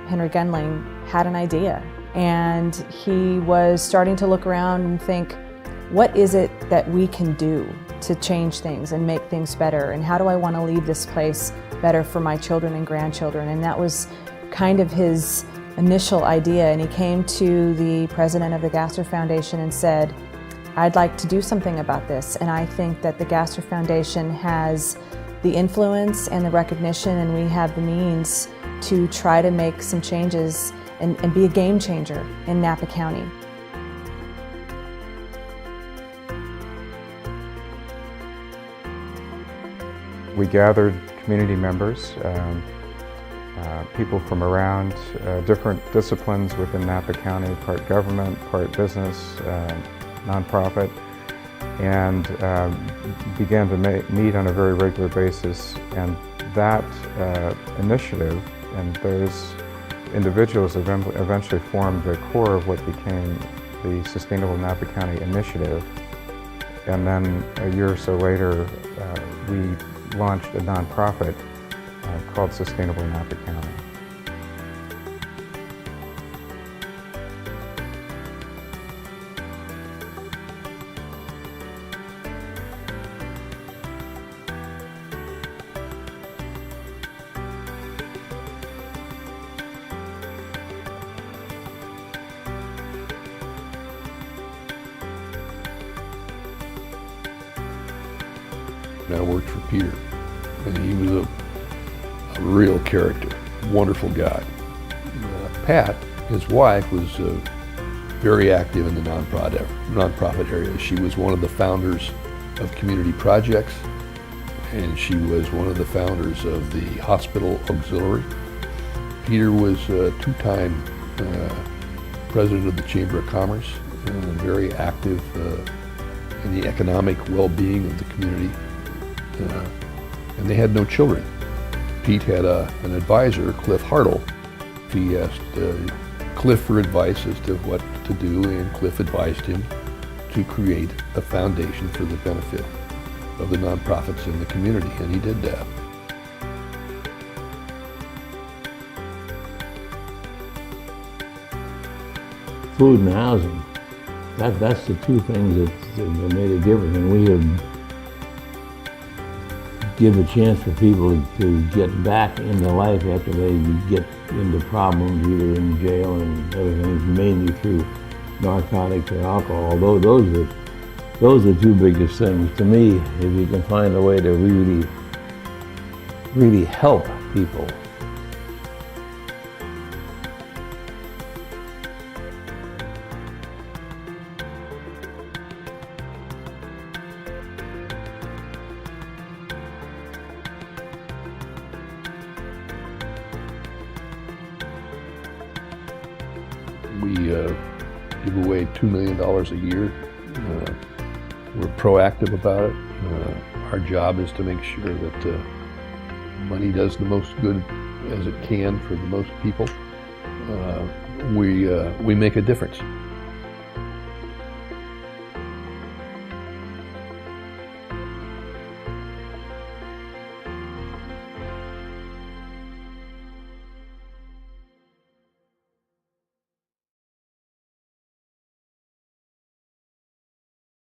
Henry Gunling, had an idea. And he was starting to look around and think, what is it that we can do to change things and make things better? And how do I want to leave this place better for my children and grandchildren? And that was kind of his initial idea. And he came to the president of the Gassner Foundation and said, I'd like to do something about this. And I think that the Gassner Foundation has the influence and the recognition, and we have the means to try to make some changes and be a game changer in Napa County. We gathered community members, people from around different disciplines within Napa County, part government, part business, nonprofit, and began to meet on a very regular basis. And that initiative and those individuals eventually formed the core of what became the Sustainable Napa County Initiative. And then a year or so later, we launched a nonprofit called Sustainable Napa County. I worked for Peter, and he was a real character, wonderful guy. Pat, his wife, was very active in the nonprofit area. She was one of the founders of Community Projects, and she was one of the founders of the Hospital Auxiliary. Peter was a two-time president of the Chamber of Commerce, very active in the economic well-being of the community. And they had no children. Pete had an advisor, Cliff Hartle. He asked Cliff for advice as to what to do, and Cliff advised him to create a foundation for the benefit of the nonprofits in the community, and he did that. Food and housing, that's the two things that made a difference. And we have give a chance for people to get back into life after they get into problems, either in jail and other things, mainly through narcotics or alcohol. Those are the two biggest things to me. If you can find a way to really help people. We give away $2 million a year. We're proactive about it. Our job is to make sure that money does the most good as it can for the most people. We make a difference.